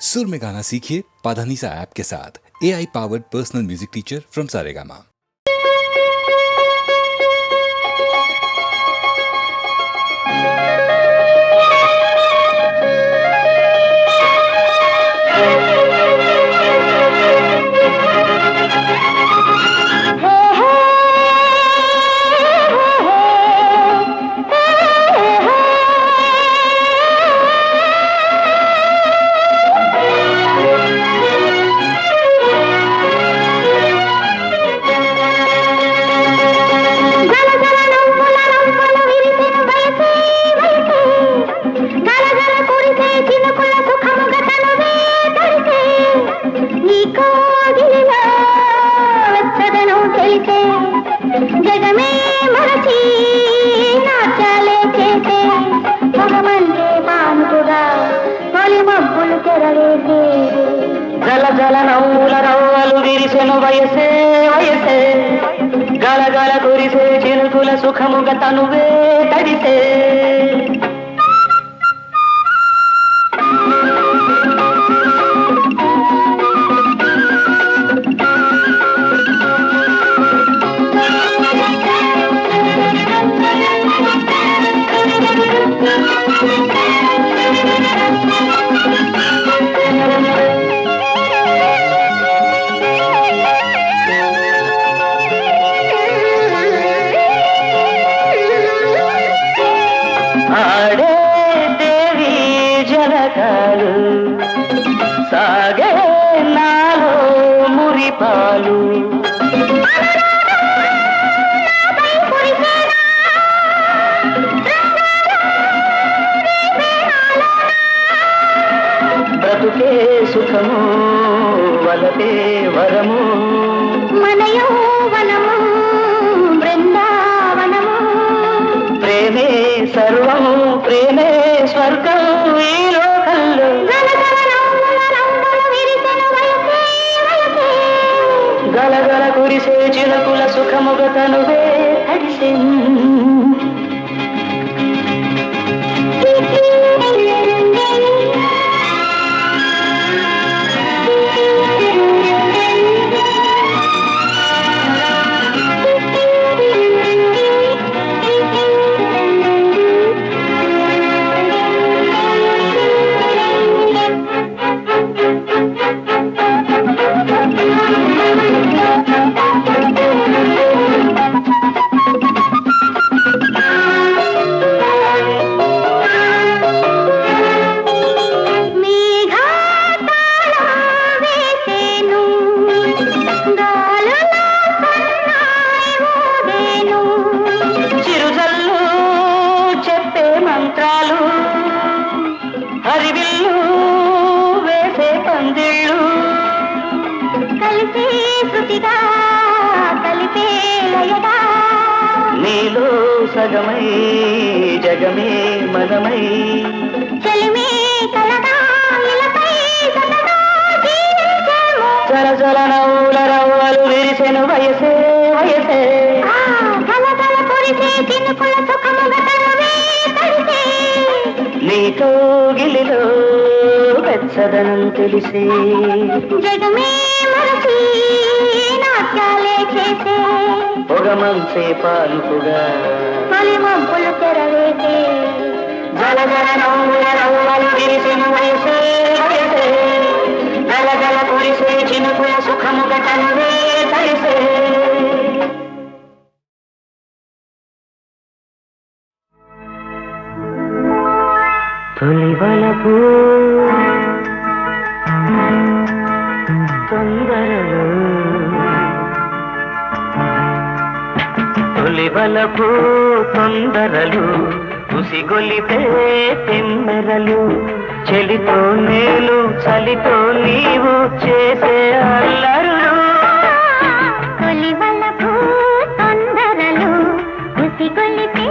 सुर में गाना सीखिए पाधानीसा ऐप के साथ। AI powered personal music teacher from Saregama. జల జల నవ్వుల రవ్వలు విరిసెను వయసే వయసే గలగల కురిసే చినుకుల సుఖముగ తనువే తడిసే ఆడే దేవి జలకాలు సాగే నాలో మురిపాలు బ్రతుకే సుఖము వలతే వరము మనయో వనము బృందావనము ప్రేమే సర్వము ప్రేమే స్వర్గం ఈ లోకంలో గలగల కురిసే చినుకుల సుఖముగ తనువే తడిసే హరివిల్లు వేసే పందిళ్ళు కలిసే శృతిగా కలిపే లయగా నీలో సగమై జగమే మనమై చలిమే కలగా ఇలపై సతగా జీవించేము జల జల నవ్వుల రవ్వలు విరిసెను వయసే వయసే గలగల కురిసే చినుకుల సుఖముగ తనువే తడిసే నీతో గిలిలో వెచ్చదనం తెలిసే జగమే మరచి నాట్యాలే చేసే పొగమంచే పాలుకుగా పలి మబ్బులు తెరవేసే జల జల నవ్వుల రవ్వలు విరిసెను వయసే వయసే గలగల కురిసే చినుకుల సుఖముగ తనువే తడిసే తొలివలపు తొందరలు తొలివలపు తొందరలు ఉసిగొలిపే తెమ్మెరలు చెలితో నేను చలితో నీవు చేసే అల్లరులు తొలివలపు తొందరలు ఉసిగొలిపే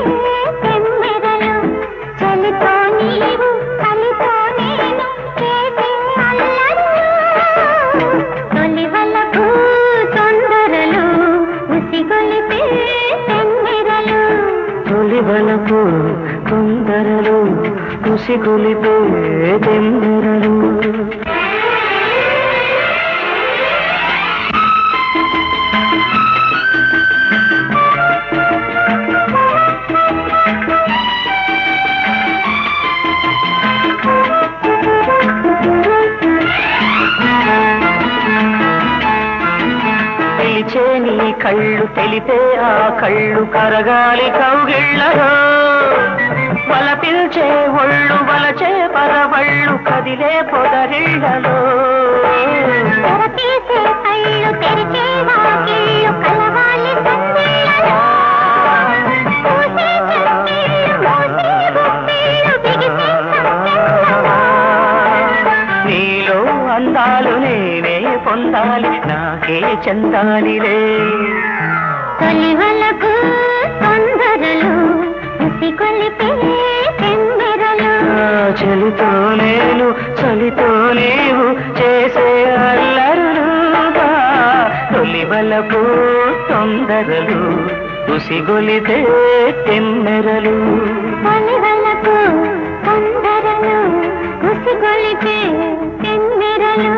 తెమ్మెరలు చలితో నీవు చలితో నేను చేసే అల్లరులు తొలివలపు తొందరలు ఉసిగొలిపే తెమ్మెరలు తొలివలపు తొందరలు కుసిగొలిపే తెమ్మెరలు కళ్ళు తెలిపే ఆ కళ్ళు కరగాలి కౌగిళ్ళలో వలపిల్చే ఒళ్ళు వలచే పరవళ్ళు కదిలే పొదరిళ్ళలో తెరతీసే కళ్ళు తెరిచే వాకిళ్ళు కలవాలి సందిళ్ళలో పూసే చెక్కిళ్ళు మూసే గుప్పిళ్ళు బిగిసే సంకెళ్ళలో నీలో అందాలు నేనే పొందాలి నాకే చెందాలిలే తొలివలకు తొందరలు ఉసిగొలిపే తెమ్మెరలు చలితో నేను చలితో నీవు చేసే అల్లరులుగా తొలివలపు తొందరలు ఉసిగొలితే తెమ్మెరలు తొలివలకు తొందరలు ఉసిగొలిపే తెమ్మెరలు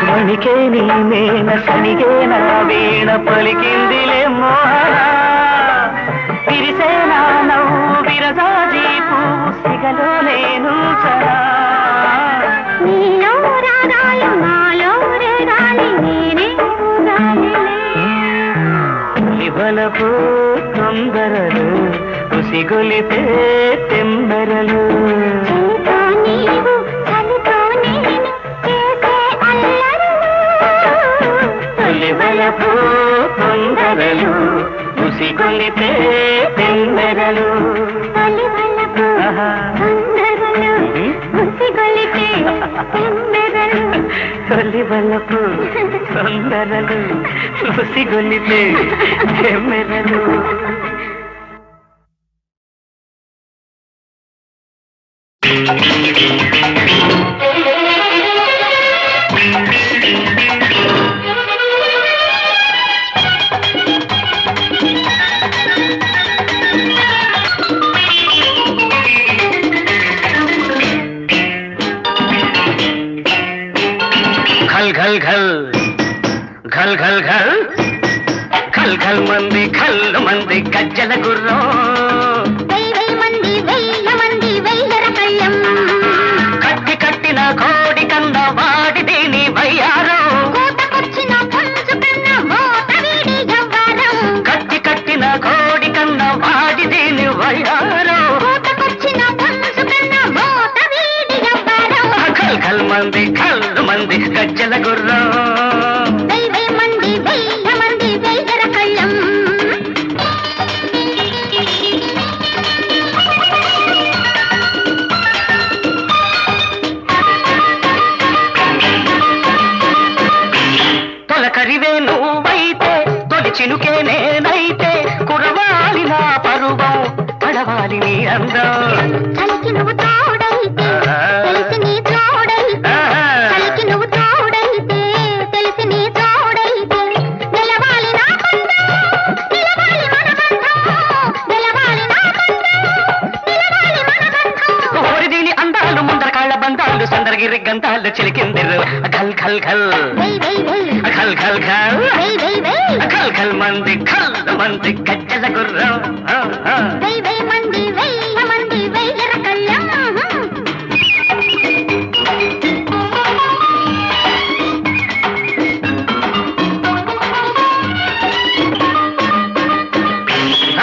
వణికే నీ మేన సనిగే నా వీణ పలికిందిలే మోహనా విరిసే నా నవ్వు విరజాజీ పువ్వు సిగలో నేను చరా నీలో రాగాలు నాలో రేగాలి నేనే ఇవలపు తొందరలు ఉసిగొలిపే తెమ్మెరలు చలితో నీవు చలితో నేను చేసే అల్లరులు తొలివలపు తొందరలు ఉసిగొలిపే తెమ్మెరలు తొలివలపు తొందరలు ఉసిగొలిపే తెమ్మెరలు తొలివలపు తొందరలు ఉసిగొలిపే తెమ్మెరలు घल घल घल घल घल घल घल मंदी घल मंदी गज्जल गुर्रो వెయ్యి మంది వెయ్యర కళ్ళం కట్టి కట్టిన కోడి కంద వాడి దీని వయ్యారో కోటకొచ్చిన పుంజు కన్న మోత వీడి జవ్వారం కట్టి కట్టిన కోడి కంద వాడి దీని వయ్యారో కోటకొచ్చిన పుంజు కన్న మోత వీడి జవ్వారం घल घल मंदी गज्जल गुर्रो వెయ్యి మంది వెయ్యర కళ్ళం తొలకరివే నువ్వైతే తొలి చినుకే నేనైతే కురవాలి నా పరువం పడవాలి నీ అందం చలికి నువ్వు తోడైతే తెలిసి నీ తోడైతే చలికి నువ్వు తోడైతే తెలిసి నీ తోడైతే నిలవాలి నా బంధం నిలవాలి మన బంధం నిలవాలి నా బంధం నిలవాలి మన బంధం ఓరి దీని అందాలు ముందర కాళ్ళ బంధాలు సందరగిరి గంధాలు చిలికిందిరు ఘల్ ఘల్ ఘల్ వెయ్యి ఘల్ ఘల్ ఘల్ వెయ్యి ఘల్ ఘల్ మంది గజ్జల గుర్రం వెయ్యి మంది వెయ్యర కళ్ళం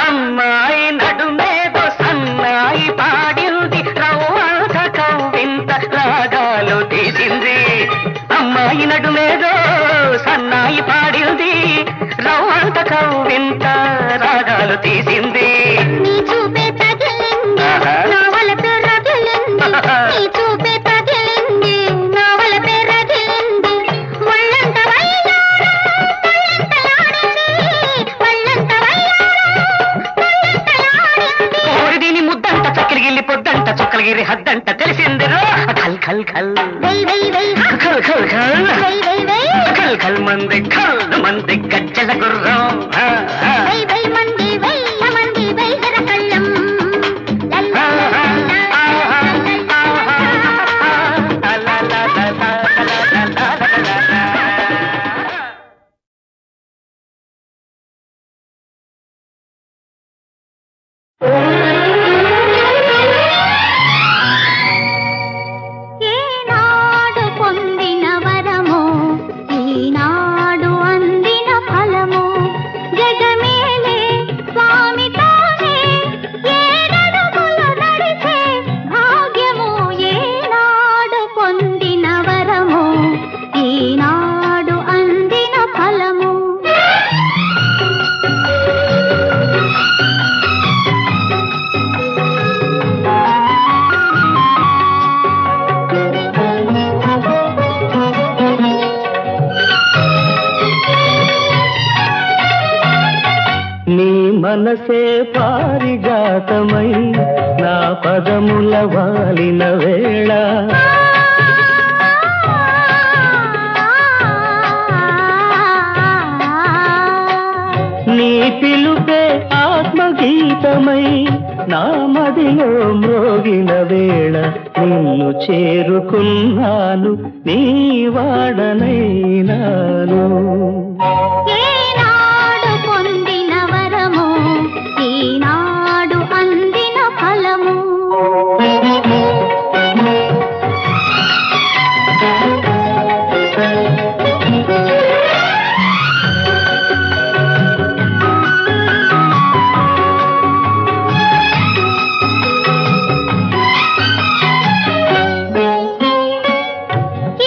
అమ్మాయి నడుమేదో సన్నాయి పాడింది రవ్వంత కవ్వింత రాగాలు తీసింది అమ్మాయి నడుమేదో సన్నాయి పాడింది రవ్వంత కవ్వింత రాగాలు తీసింది నీ చూపే తగిలింది నా వలపు రగిలింది నీ చూపే తగిలింది నా వలపే రగిలింది ఒళ్ళంత వయ్యారం ఒళ్ళంతలాడింది ఒళ్ళంత వయ్యారం ఒళ్ళంతలాడింది ఖల్ ఖల్ వై వై వై ఖల్ ఖల్ ఖల్ వై వై వై ఖల్ ఖల్ మంది గజ్జల గుర్రం వై వై మంది వైర కళ్ళం ఏనాడు పొందిన వరము ఈనాడు అందిన ఫలము జగమేలే స్వామి తానే ఏడడుగులు నడిచే భాగ్యము ఏనాడు పొందిన వరము ఈనాడు అందిన ఫలము నీ మనసే పారిజాతమై నా పదముల వాలిన వేళ నీ పిలుపే ఆత్మగీతమై నా మదిలో మ్రోగిన వేళ నిన్ను చేరుకున్నాను నీ వాడనైనాను ఏనాడు పొందిన వరము ఈనాడు అందిన ఫలము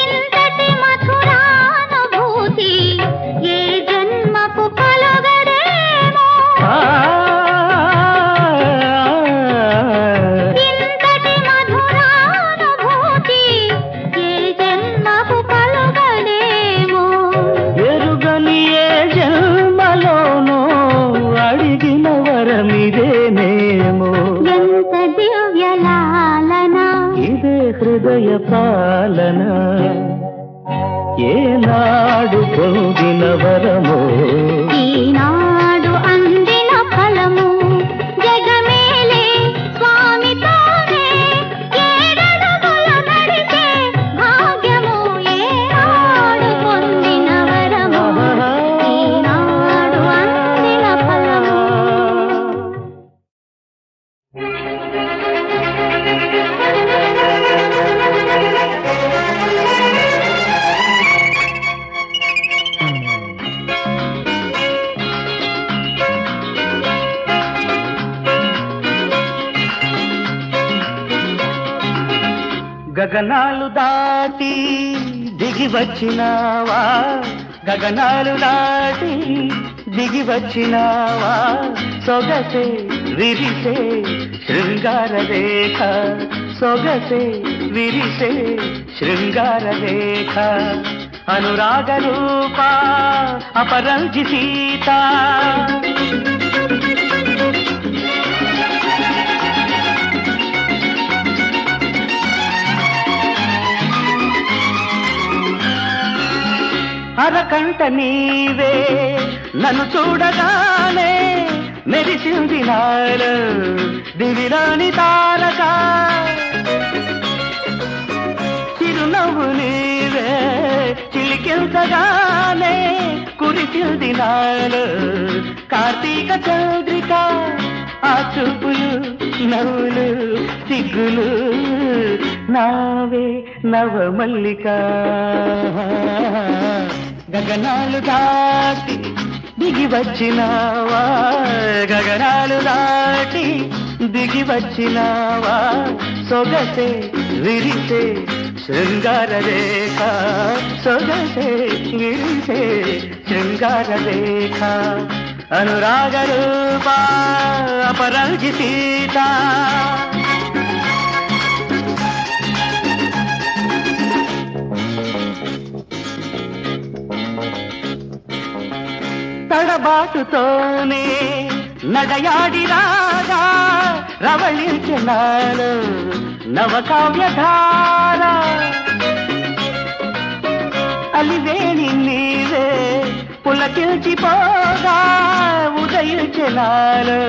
ఇంతటి మధురానుభూతి ఏ జన్మకు కలుగడేమో ఇంతటి మధురానుభూతి ఏ జన్మకు కలుగడేమో ఎరుగని ఏ జన్మలోనో అడిగిన వరమిదేనేమో ఎంత దివ్యలాలన ఇదే హృదయ పాలన ఏనాడు పొందిన వరమో ఈనాడు అందిన ఫలము జగమేలే స్వామి తానే ఏడడుగులు నడిచే భాగ్యము ఏనాడు పొందిన వరము ఈనాడు అందిన ఫలము గగనాలు దాటి దిగి వచ్చినావా గగనాలు దాటి దిగి వచ్చినావా సొగసే విరిసే శృంగార రేఖ సొగసే విరిసే శృంగార రేఖ అనురాగ రూప అపరంజి సీత అరకంట నీవే నన్ను చూడగానే మెరిసింది నాలో దివిలోని తారక చిరునవ్వు నీవే చిలికించగానే కురిసింది నాలో కార్తీక చంద్రిక ఆ చూపులు నవ్వులు సిగ్గులు నావే నవమల్లిక గగనాలు దాటి దిగి వచ్చినావా గగనాలు దాటి దిగి వచ్చినావా సొగసే విరిసే శృంగార రేఖ సొగసే విరిసే శృంగార రేఖ అనురాగ రూప అపరంజి సీత తడబాటుతోనే నడయాడి రాగా రవళించనాలు నవకావ్యధార అలివేణి నీవే పులకిల్చిపోగా ఉదయించలాలు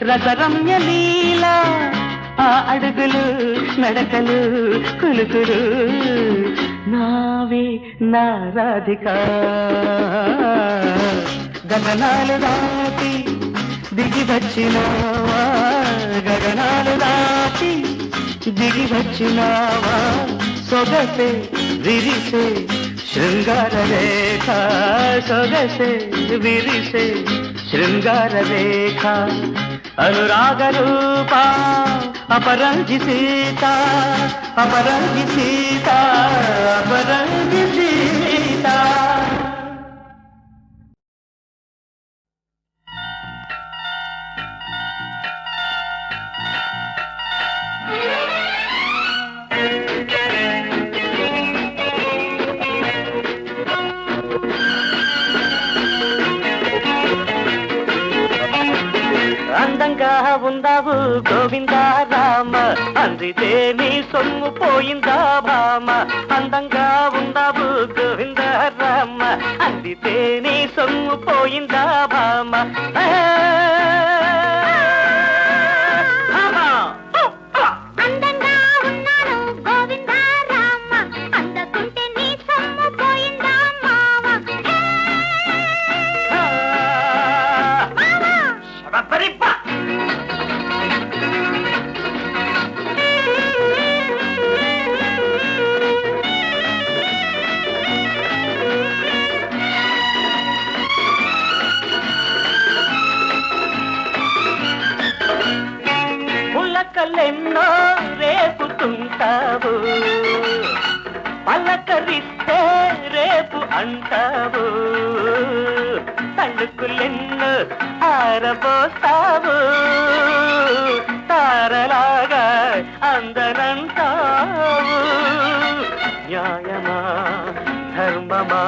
రసరమ్య లీల ఆ అడుగులు నడకలు కులుకులు నావే నా రాధిక గగనాలు దాటి దిగి వచ్చినావా గగనాలు దాటి దిగి వచ్చినావా సొగసే విరిసే శృంగార రేఖ సొగసే విరిసే శృంగార రేఖ అనురాగ రూప అపరంజి సీత అపరంజి సీత అపరంజి సీత అందంగా ఉందావు గోవిందా రామ అందితే నీ సొమ్ము పోయిందా భామ అందంగా ఉందావు గోవిందా రామ అందితే నీ సొమ్ము పోయిందా భామ అందంగా ఉన్నాను గోవిందా రామ అందకుంటే నీ సొమ్ము పోయిందా మావ పులకలెన్నో రేపుతుంటావు పలకరిస్తే రేపు అంటావు తళుకులెన్నో ఆరబోస్తావు తారలాగా అందనంటావు న్యాయమా ధర్మమా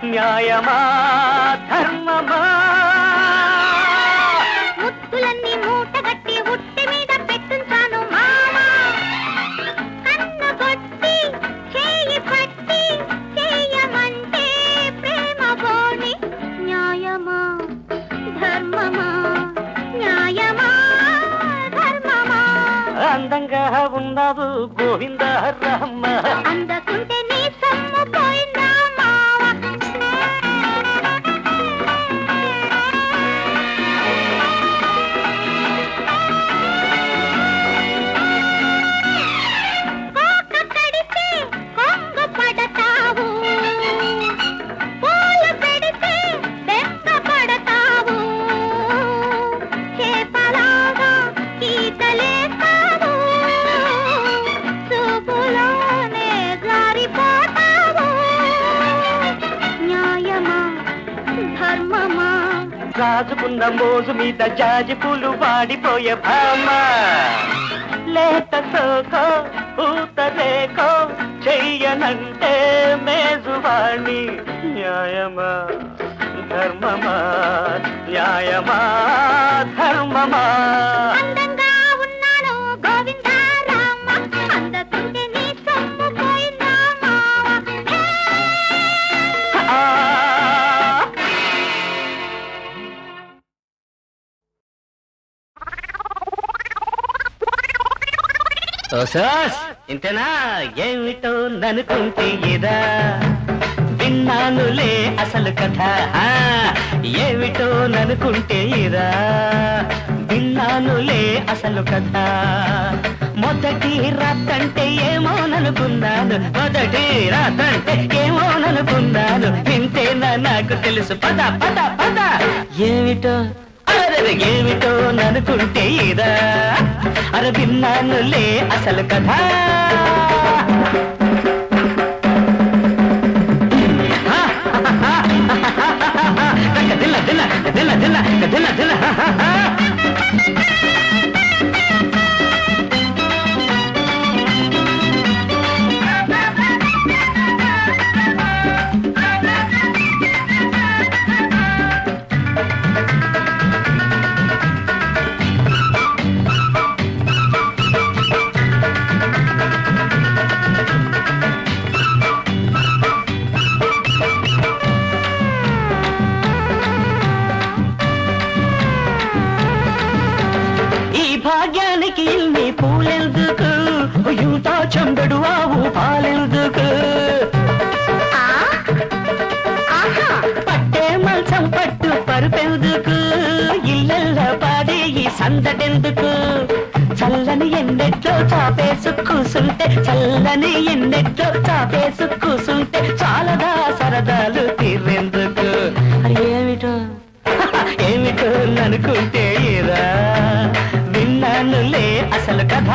న్యాయమా ధర్మమా ముత్తులన్నీ మూటగట్టి ఉట్టి మీద పెట్టుంచాను మామ కన్ను కొట్టి చేయి పట్టి చేయమంటే ప్రేమ బోని న్యాయమా ధర్మమా న్యాయమా ధర్మమా అందంగా ఉన్నావు గోవింద రామ అందకుంటే నీ సొమ్ము పోయిందా మావ కోక కడితే కొంగు పడతావు పూలు పెడితే బెంగ పడతావు చేపలాగా ఈతలేస్తావు చూపులోనే జారిపోతావు న్యాయమా ధర్మమా రాజుకున్న మోజు మీద జాజి పూలు వాడిపోయే భామ లేత సోకో పూత రేకో చెయ్యనంటే మేజువాణి న్యాయమా ధర్మమా న్యాయమా ధర్మమా అందంగా ఉన్నాను గోవిందా రామ అందకుంటే నీ సొమ్ము పోయిందా మావ ఆ ఓసాస్ ఇంతేనా ఏమిటో ననుకుంటే ఇదా విన్నానులే అసలు కథ ఏమిటో ననుకుంటే ఇదా విన్నానులే అసలు కథ మొదటి రాతంటే ఏమోననుకున్నాను మొదటి రాతంటే ఏమోననుకున్నాను వింటేనా నాకు తెలుసు పద పద పద ఏమిటో అరే ఏమిటో ననుకుంటే ఇదా అర విన్నానులే అసలు కథ దిల్ల దిల్ల దిల్ల దిల్ల దిల్ల దిల్ల ఇల్లంతా చెంబెడు ఆవు పాలెందుకు పట్టే మంచం పట్టు పరుపెందుకు ఇళ్ళల్లో పాడే ఈ సందడెందుకు చల్లని ఎన్నెట్లో చాపేసు కూసుంటే చల్లని ఎన్నెట్లో చాపేసు కూసుంటే చాలదా సరదాలు తీరేందుకు ఏమిటో ఏమిటో అనుకుంటే ఇరా విన్నానులే అసలు కథ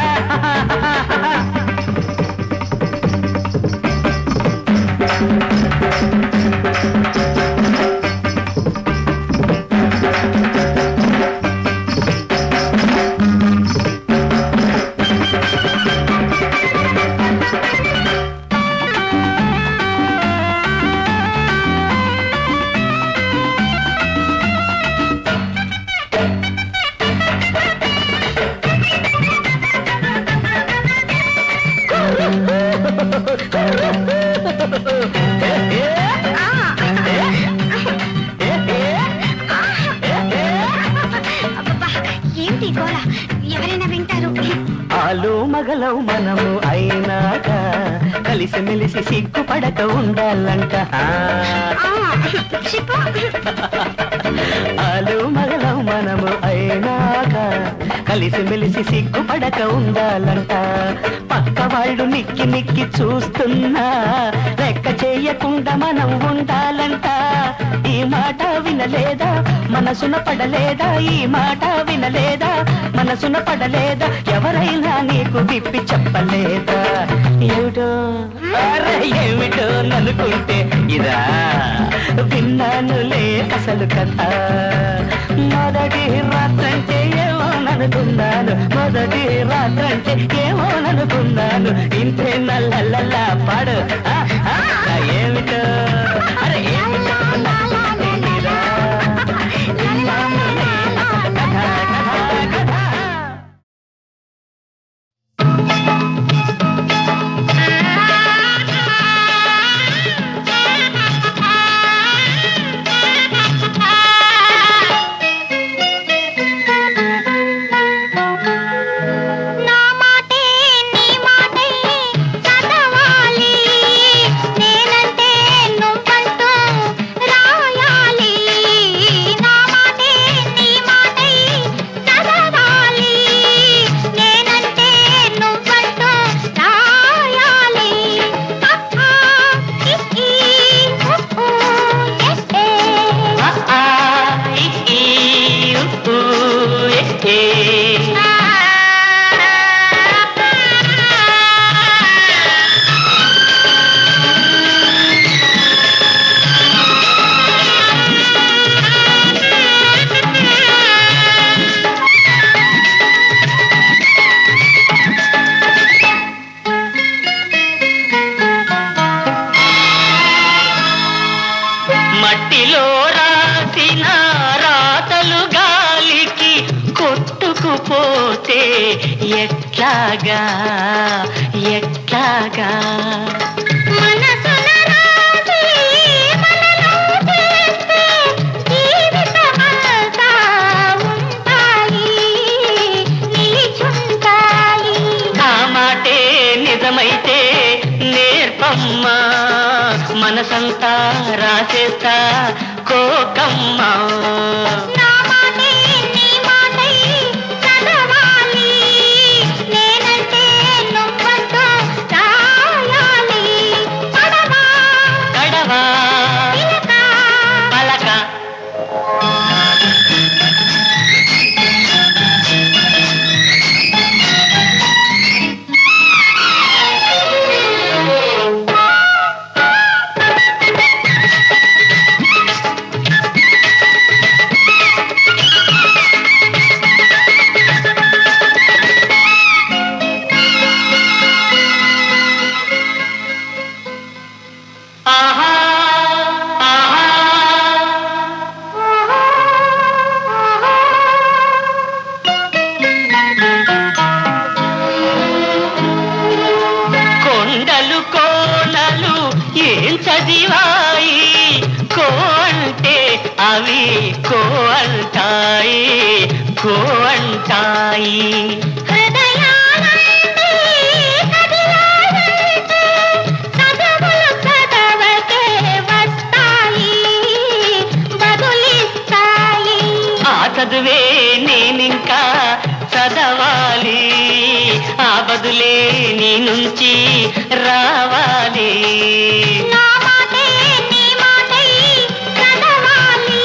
ఏంటి గోళ ఎవరైనా వింటారు ఆలు మగలవు మనము అయినాక కలిసి మెలిసి సిగ్గుపడక ఉండాలంట ఆలు మగలవు మనము అయినాక కలిసి మెలిసి సిగ్గుపడక ఉండాలంట పక్క వాళ్ళు నిక్కి నిక్కి చూస్తున్నా లెక్క చేయకుండా మనం ఉండాలంట ఈ మాట వినలేదా మనసున పడలేదా ఈ మాట వినలేదా మనసున పడలేదా ఎవరైనా నీకు విప్పి చెప్పలేదా ఏమిటో ఏమిటో నలుకుంటే ఇదా విన్నానులే అసలు కథ మొదటి రాత్రంటే ఏమో ననుకున్నాను మొదటి రాత్రంటే ఏమో ననుకున్నాను ఇంతే నల్లల్లా పాడు ఏమిటో అరే ఏమిటో నలుకుంటే ఇదా విన్నానులే అసలు కథ కథ కథ పోతే ఎట్లాగా ఎట్లాగా ఆ మాటే నిజమైతే నేర్పమ్మా మనసంతా రాసేస్తా కోకమ్మా చదివాయి కో అంటే అవి కో అంటాయి కో అంటాయి హృదయాలంటే చదువే నేనింకా చదవాలి, ఆ బదులే నీ నుంచి రావాలి. నా మాటే నీ మాటై చదవాలి.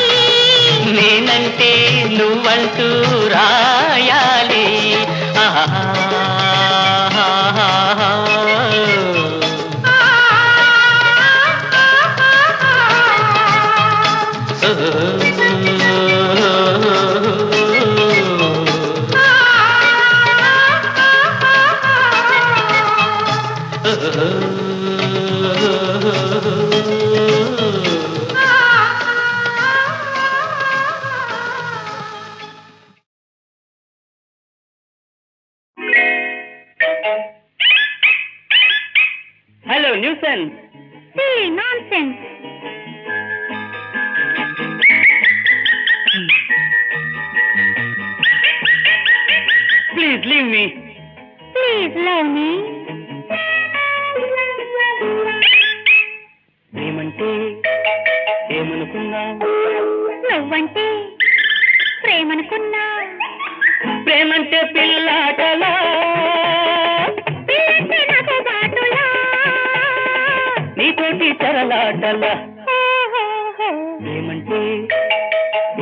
నేనంటే నువ్వంటూ రాయాలి. ఆహా hello nuisance. Silly nonsense. Please leave me. Please love me. ప్రేమంటే ఏమనుకున్నా, నువ్వంటే ప్రేమనుకున్నా. ప్రేమంటే పిల్లాటలా, పిల్లంటే నాకు బాటులా. నీతోటి చరలాటలా. ఓహోహో. ప్రేమంటే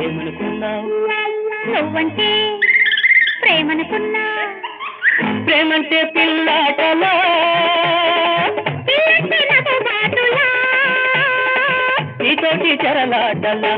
ఏమనుకున్నా, నువ్వంటే ప్రేమనుకున్నా. ప్రేమంటే పిల్లాటలా, పిల్లంటే నాకు బాటులా. నీతోటి చరలాటలా.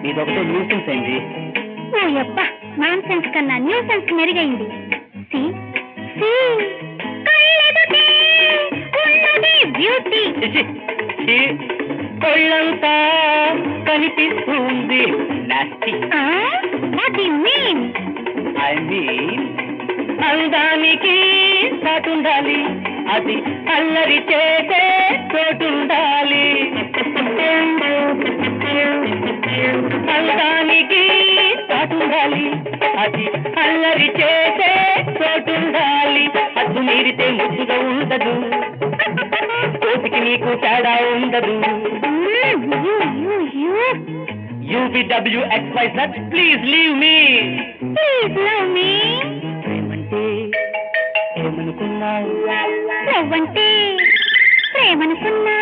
ఇదొకటే న్యూసెన్స్ అయింది. ఓ యబ్బ, నాన్ సెన్స్ కన్నా న్యూ సెన్స్ మెరుగైంది. సి సి కళ్ళెదుటే ఉన్నది బ్యూటీ. చిచి, ఛీ, ఒళ్ళంతా కనిపిస్తుంది nasty. What you mean? I mean అందానికి చాటుండాలి, అది అల్లరి చేసే చోటుండాలి. అందానికి చాటుండాలి, అది అల్లరి చేసే చోటుండాలి. అద్దు మీరితే ముద్దుగా ఉండదు, కోతికి నీకు తేడా ఉండదు. UVWXYZ, please leave me. Please love మీ. ప్రేమంటే ఏమనుకున్నావు, నువ్వంటే ప్రేమనుకున్నా.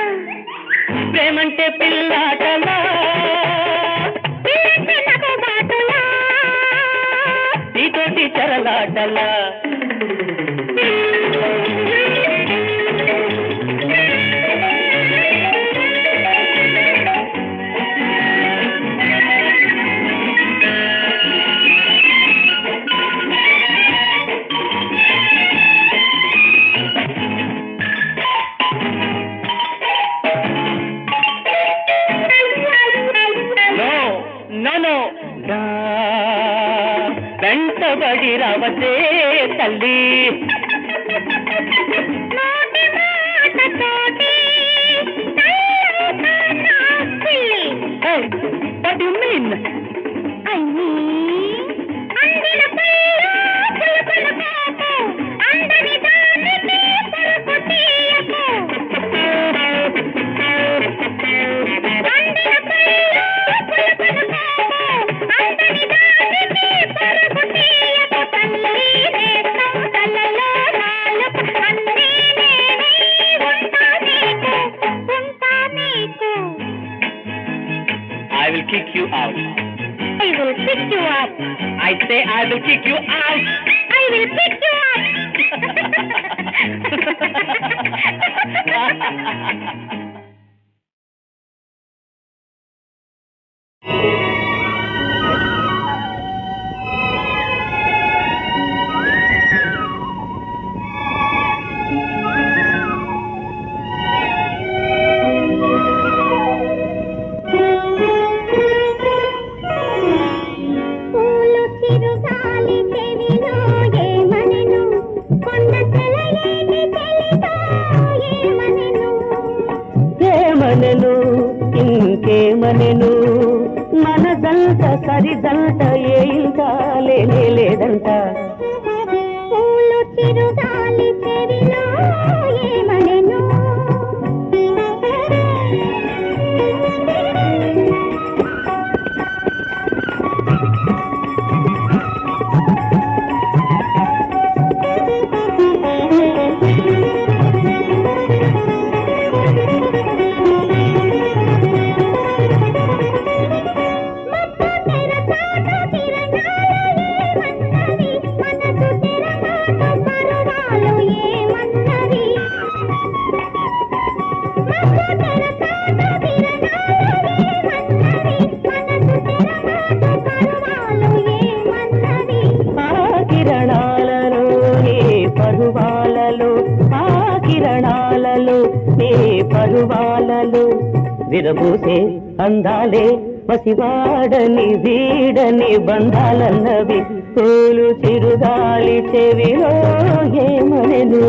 ప్రేమంటే పిల్లాటలా, పిల్లంటే నాకు బాటులా. నీతోటి చరలాటలా. వెంటబడి రావతే తల్లి, నోటి మాటతోటి తల్లుతానా పిల్లి. What you mean? I mean, అందిన పళ్ళు పులుకుల కోపు, అందని దానికి పరుపు తీయకు. అందిన పళ్ళు పులుకుల కోపు, అందని దానికి పరుపు తీయకు. తల్లి నేస్తం కళ్ళలో నాలుగు, అన్నీ నేనై ఉంటా నీకు, ఉంటా నీకు. I will kick you out. I will pick you up. I say I will kick you out. I will pick you up. ఏమనెను ఇంకేమనెను మనదంత సరిదంత ఏ ఇంకా లేనే లేదంట పూలు చిరుగాలి చెవిలో ఏమనెను పరువాలలో విరబూసే అందాలే పసివాడని వీడని బంధాలన్నవి పూలు చిరుగాలి చెవిలో ఏమనెను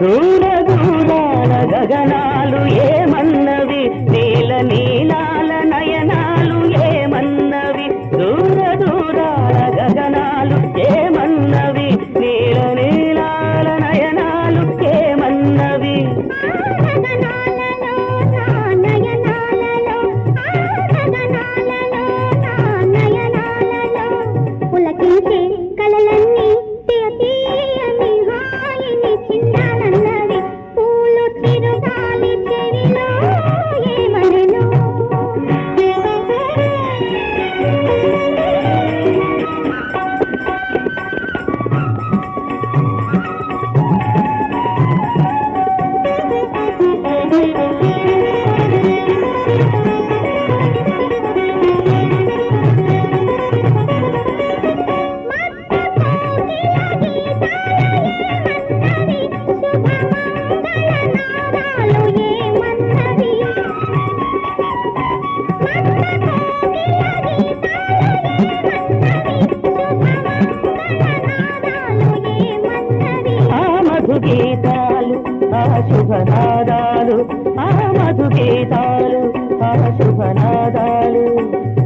దూర దూరాల గగనాలు ఏమన్నవి నీల నీలాల నయనాలు ఏమన్నవి దూర దూరాల గగనాలు ఏమన్నవి నీల నీలాల నయనాలు ఏమన్నవి పులకించే కలలన్నీ తీయని హాయిని చిందాలన్నవి పూలు చిరుగాలి చెవిలో ఏమనెను గీతాలు ఆ శుభనాదాలు ఆ మధు గీతాలు ఆ శుభనాదాలు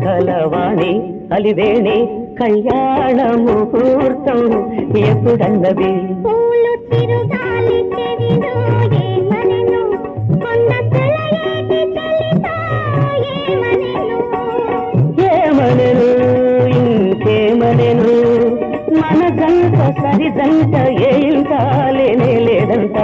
కలవాణి అలివేణి కళ్యాణ ముహూర్తం ఎప్పుడన్నవి పూలు చిరుగాలి చెవిలో ఏమనెను కొన్న తెలయేటి చలితో ఏమనెను ఏమనెను ఇంకేమనెను మనదంత సరిదంత ఏ ఇంకా లేనే లేదంట